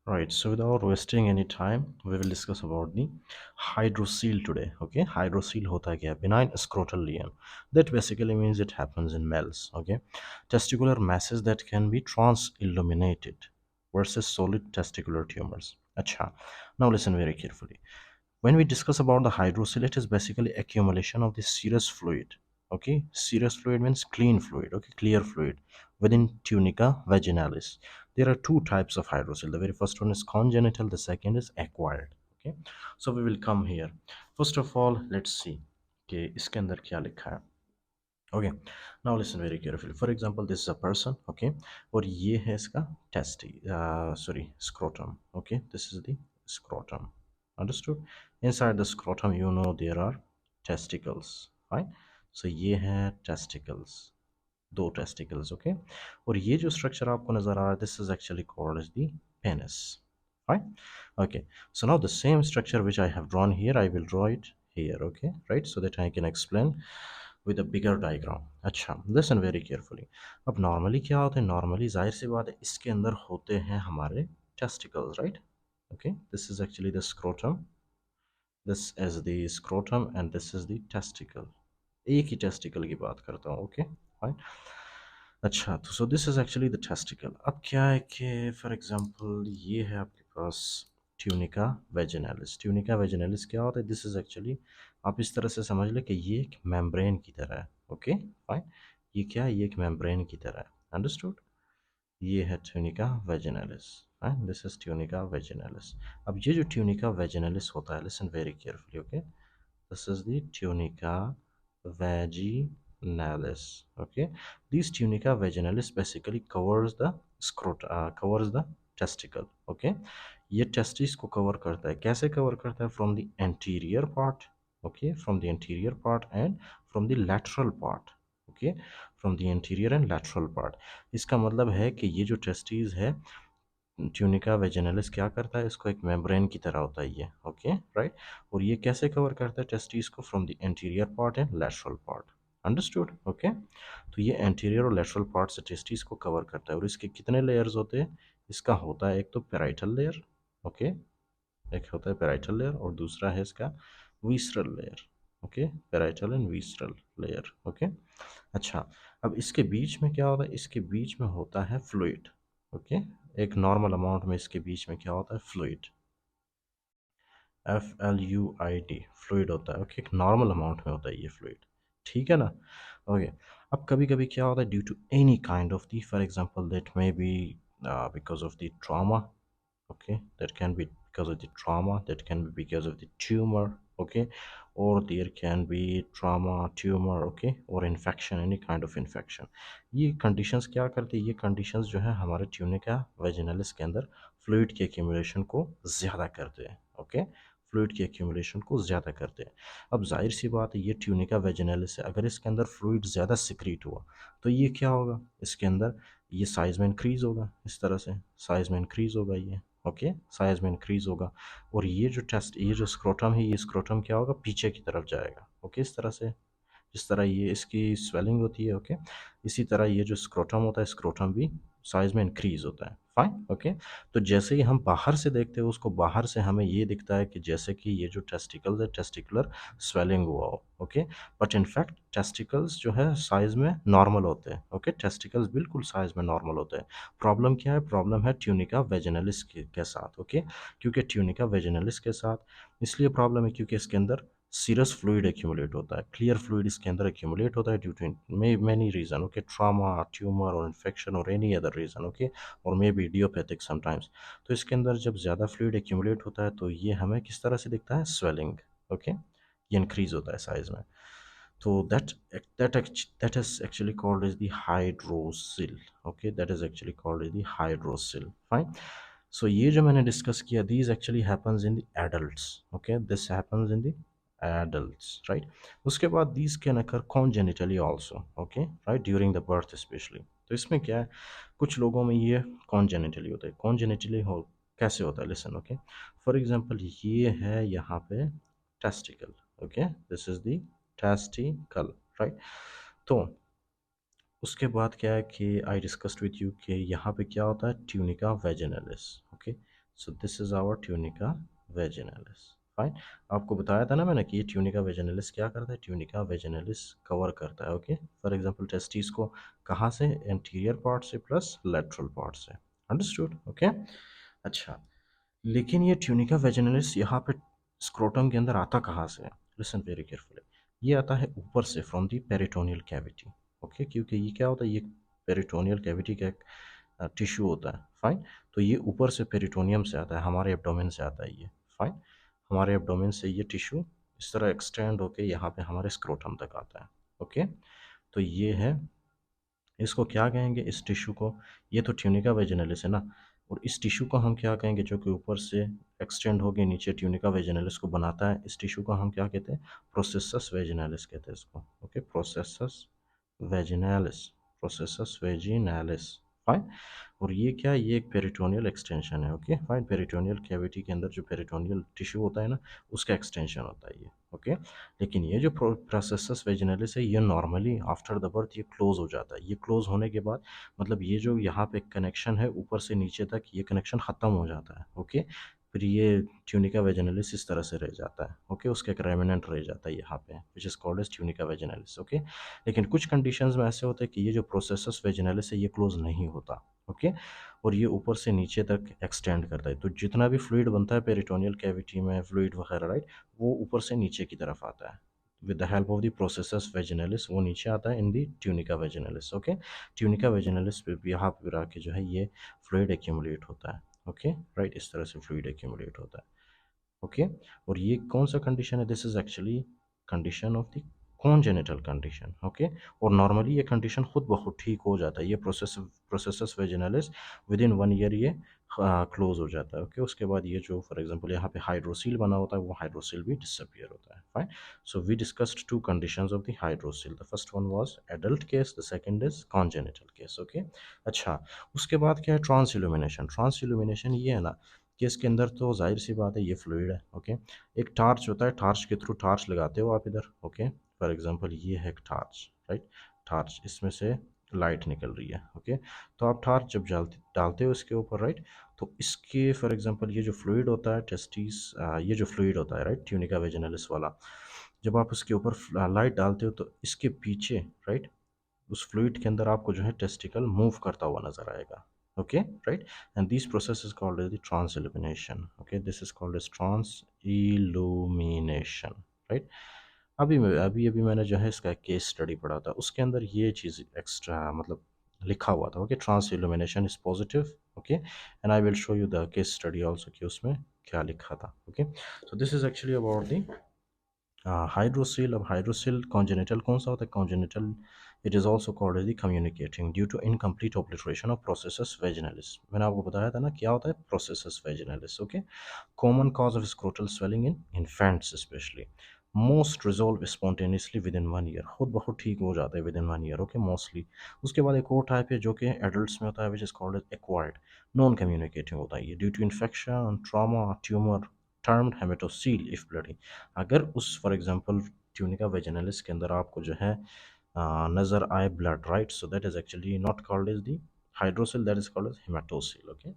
Right, so without wasting any time, we will discuss about the hydrocele today. Okay, hydrocele hota kya hai? Benign scrotal lesion. That basically means it happens in males. Okay, testicular masses that can be trans-illuminated versus solid testicular tumors. Acha. Now listen very carefully. When we discuss about the hydrocele, it is basically accumulation of the serous fluid. Okay, serous fluid means clean fluid. Okay, clear fluid within tunica vaginalis. There are two types of hydrocele. The very first one is congenital, the second is acquired. Okay, so we will come here. First of all, let's see कि इसके अंदर क्या लिखा है. Okay, now listen very carefully. For example, this is a person. Okay, और ये है इसका scrotum. Okay, this is the scrotum. Understood? Inside the scrotum, you know there are testicles. Right? So ये है testicles. दो testicles. Okay, और ये जो structure आपको नजर आ रहा है, this is actually called as the penis. Right? Okay. So now the same structure which I have drawn here, I will draw it here. Okay, right? So that I can explain with a bigger diagram. अच्छा, listen very carefully. अब normally क्या होता है? Normally जाहिर सी बात है इसके अंदर होते हैं हमारे testicles, right? Okay, this is actually the scrotum. This is the scrotum and this is the testicle. एक ही testicle की बात करता हूँ. Okay, fine. अच्छा, तो so this is actually the testicle. अब क्या है कि for example ये है आपके पास tunica vaginalis. Tunica vaginalis क्या होता है? This is actually आप इस तरह से समझ लें कि ये एक membrane की तरह है. Okay, fine. ये क्या है? ये एक membrane की तरह है. अंडरस्टूड? ये है tunica vaginalis. Fine, this is tunica vaginalis. अब ये जो tunica vaginalis होता है, listen very carefully. Okay, this is the tunica vaginalis. Okay, this tunica vaginalis basically covers the covers the testicle. Okay, ये testis को cover करता है. कैसे cover करता है? From the anterior part. Okay, from the anterior part and from the lateral part. Okay, from the anterior and lateral part. इसका मतलब है कि ये जो testes है, ट्यूनिका वेजिनलिस क्या करता है? इसको एक मेम्ब्रेन की तरह होता है ये. Okay, right. और ये कैसे कवर करता है टेस्टिस को? From the anterior part and lateral part. Understood? Okay, तो ये एंटीरियर और लेटरल पार्ट से टेस्टिस को कवर करता है. और इसके कितने लेयर्स होते हैं? इसका होता है एक तो पेराइटल लेयर. ओके, एक होता है पेराइटल लेयर और दूसरा है इसका visceral layer. Okay, parietal and visceral layer. Okay, अच्छा. अब इसके बीच में क्या होता है? इसके बीच में होता है फ्लूइड. ओके, एक नॉर्मल अमाउंट में इसके बीच में क्या होता है? फ्लूइड. FLUID, फ्लूइड होता है. ओके, एक नॉर्मल अमाउंट में होता है ये फ्लूइड. ठीक है ना? ओके, अब कभी कभी क्या होता है? Due to any kind of the, for example that may be because of the trauma. Okay, that can be because of the trauma, that can be because of the tumor. Okay, or there can be trauma, tumor. Okay, or infection, any kind of infection. ये conditions क्या करती है? ये conditions जो है हमारे tunica वेजिनलिस के अंदर फ्लूइड के accumulation को ज़्यादा करते हैं. ओके, फ्लूइड की accumulation को ज़्यादा करते हैं. अब जाहिर सी बात है ये ट्यूनिका वेजिनलिस है, अगर इसके अंदर फ्लूइड ज़्यादा सिक्रीट हुआ तो ये क्या होगा? इसके अंदर ये साइज़ में इंक्रीज़ होगा. इस तरह से साइज़ में इंक्रीज़ होगा ये. ओके, साइज में इंक्रीज होगा. और ये जो स्क्रोटम है, ये स्क्रोटम क्या होगा? पीछे की तरफ जाएगा. ओके, इस तरह से जिस तरह ये इसकी स्वेलिंग होती है. ओके, इसी तरह ये जो स्क्रोटम होता है, स्क्रोटम भी साइज में इंक्रीज होता है. फाइन. ओके, तो जैसे ही हम बाहर से देखते हैं उसको, बाहर से हमें ये दिखता है कि जैसे कि ये जो टेस्टिकल्स है, टेस्टिकुलर स्वेलिंग हुआ हो. ओके, बट इनफैक्ट टेस्टिकल्स जो है साइज में नॉर्मल होते हैं. ओके, टेस्टिकल्स बिल्कुल साइज में नॉर्मल होते हैं. प्रॉब्लम क्या है? प्रॉब्लम है ट्यूनिका वेजिनलिस के साथ. ओके, क्योंकि ट्यूनिका वेजिनलिस के साथ इसलिए प्रॉब्लम है क्योंकि इसके अंदर सीरस फ्लूइड एक्यूमुलेट होता है. क्लियर फ्लूइड इसके अंदर एक्यूमुलेट होता है due to many reason. Okay, trauma, tumour और इन्फेक्शन और एनी अदर रीज़न. ओके, और मे बी इडियोपैथिक समटाइम्स. तो इसके अंदर जब ज़्यादा फ्लूइड एक्यूमुलेट होता है तो ये हमें किस तरह से दिखता है? स्वेलिंग. ओके, ये इंक्रीज होता है साइज में. तो that is actually called as the hydrocele. Okay, that is actually called as the hydrocele. Fine. So ये जो मैंने डिस्कस किया, these actually happens in the adults. Okay, this happens in the adults, right? उसके बाद these can occur congenitally also. Okay, right, during the birth especially. तो इसमें क्या है? कुछ लोगों में ये congenitally होता है. congenitally हो कैसे होता है? Listen. Okay, for example ये है यहाँ पे testicle. Okay, this is the testicle, right? तो उसके बाद क्या है कि आई डिस्कस्ड विद यू कि यहाँ पे क्या होता है? Tunica vaginalis. Okay, so this is our tunica vaginalis. Fine. आपको बताया था ना मैंने कि ये ट्यूनिका वेजिनलिस क्या करता है, ट्यूनिका वेजिनलिस कवर करता है। ओके, फॉर एग्जांपल टेस्टिस को कहाँ से, एंटीरियर पार्ट से प्लस लेटरल पार्ट से। अंडरस्टूड? ओके। अच्छा, लेकिन ये ट्यूनिका वेजिनलिस यहाँ पे स्क्रोटम के अंदर आता कहाँ से है? Listen very carefully. ये आता है ऊपर से, from the peritoneal cavity. Okay, क्योंकि ये क्या होता है, ये पेरिटोनियल कैविटी का एक टिश्यू होता है। फाइन। तो ये ऊपर से पेरिटोनियम से आता है, हमारे एब्डोमेन से आता है ये। फाइन। हमारे एब्डोमेन से ये टिश्यू इस तरह एक्सटेंड होके यहाँ पे हमारे स्क्रोटम तक आता है। ओके, तो ये है, इसको क्या कहेंगे इस टिश्यू को, ये तो ट्यूनिका वेजिनलिस है ना, और इस टिश्यू को हम क्या कहेंगे, जो कि ऊपर से एक्सटेंड होके नीचे ट्यूनिका वेजिनलिस को बनाता है, इस टिश्यू को हम क्या कहते हैं, प्रोसेसस वेजिनलिस कहते हैं इसको। Okay, processus vaginalis, processus vaginalis. Fine. और ये क्या है, ये एक पेरिटोनियल एक्सटेंशन है। Okay, fine. पेरिटोनियल कैविटी के अंदर जो पेरिटोनियल टिश्यू होता है ना, उसका एक्सटेंशन होता है ये। ओके, लेकिन ये जो प्रोसेसस वेजिनलिस है, ये नॉर्मली आफ्टर द बर्थ ये क्लोज हो जाता है। ये क्लोज होने के बाद मतलब ये जो यहाँ पे कनेक्शन है ऊपर से नीचे तक, ये कनेक्शन ख़त्म हो जाता है। ओके, फिर ये ट्यूनिका वेजिनलिस इस तरह से रह जाता है। ओके, उसका एक रेमिनेंट रह जाता है यहाँ पे, which is called as tunica vaginalis. Okay, लेकिन कुछ कंडीशंस में ऐसे होते हैं कि ये जो प्रोसेसस वेजिनलिस है, ये क्लोज नहीं होता। ओके, और ये ऊपर से नीचे तक एक्सटेंड करता है, तो जितना भी फ्लूइड बनता है पेरिटोनियल कैविटी में, फ्लूइड वगैरह, राइट, वो ऊपर से नीचे की तरफ आता है with the help of the processus vaginalis, वो नीचे आता है in the tunica vaginalis. Okay, tunica vaginalis पे भी यहाँ पे आके जो है ये फ्लूइड एक्यूमुलेट होता है। ओके, राइट, इस तरह से फ्लूइड एक्यूमुलेट होता है। ओके, और ये कौन सा कंडीशन है, this is actually condition of the congenital condition. Okay, और नॉर्मली ये कंडीशन खुद ब खुद ठीक हो जाता है, ये प्रोसेसस वेजिनलिस विद इन 1 ईयर ये क्लोज हो जाता है। ओके, उसके बाद ये जो फॉर एग्जांपल यहाँ पे हाइड्रोसील बना होता है, वो हाइड्रोसील भी डिसअपियर होता है। Fine. So we discussed two conditions of the hydrocele, the first one was adult case, the second is congenital case. Okay, अच्छा, उसके बाद क्या है, ट्रांस इल्यूमिनेशन। ट्रांस इल्यूमिनेशन ये है ना कि इसके अंदर तो जाहिर सी बात है ये फ्लूइड है। ओके, एक टार्च होता है, टार्च के थ्रू टार्च लगाते हो आप इधर। ओके, फॉर एग्जांपल ये है एक टार्च, राइट, टार्च, इसमें से लाइट निकल रही है। ओके, तो आप टार्च जब डालते डालते हो इसके ऊपर, राइट, तो इसके फॉर एग्जांपल ये जो फ्लूइड होता है टेस्टिस, ये जो फ्लूइड होता है, राइट, ट्यूनिका वेजिनलिस वाला, जब आप उसके ऊपर लाइट डालते हो तो इसके पीछे, राइट, उस फ्लूइड के अंदर आपको जो है टेस्टिकल मूव करता हुआ नजर आएगा। Okay, right, and this process is called as the transillumination. Okay, this is called as transillumination, right. अभी अभी मैंने जो है इसका केस स्टडी पढ़ा था, उसके अंदर ये चीज़ एक्स्ट्रा मतलब लिखा हुआ था। Okay, transillumination is positive. Okay, and I will show you the case study also कि उसमें क्या लिखा था। Okay, so this is actually about the hydrocele. अब हाइड्रोसिल कॉन्जेनिटल कौन सा होता है, congenital it is also called as the communicating due to incomplete obliteration of processus vaginalis. मैंने आपको बताया था ना क्या होता है processus vaginalis. Okay, common cause of scrotal swelling in infants specially, most resolve spontaneously with in 1 year, खुद बहुत ठीक हो जाता है with in 1 year. Okay, mostly. उसके बाद एक और टाइप है जो कि एडल्ट्स में होता है, which is called as acquired, non communicating होता है ये, due to infection, trauma, tumour, termed haematocele if bloody. अगर उस फॉर एग्जांपल ट्यूनिका वेजिनलिस के अंदर आपको जो है नज़र आए blood, right, so that is actually not called as the hydrocele, that is called as haematocele. Okay,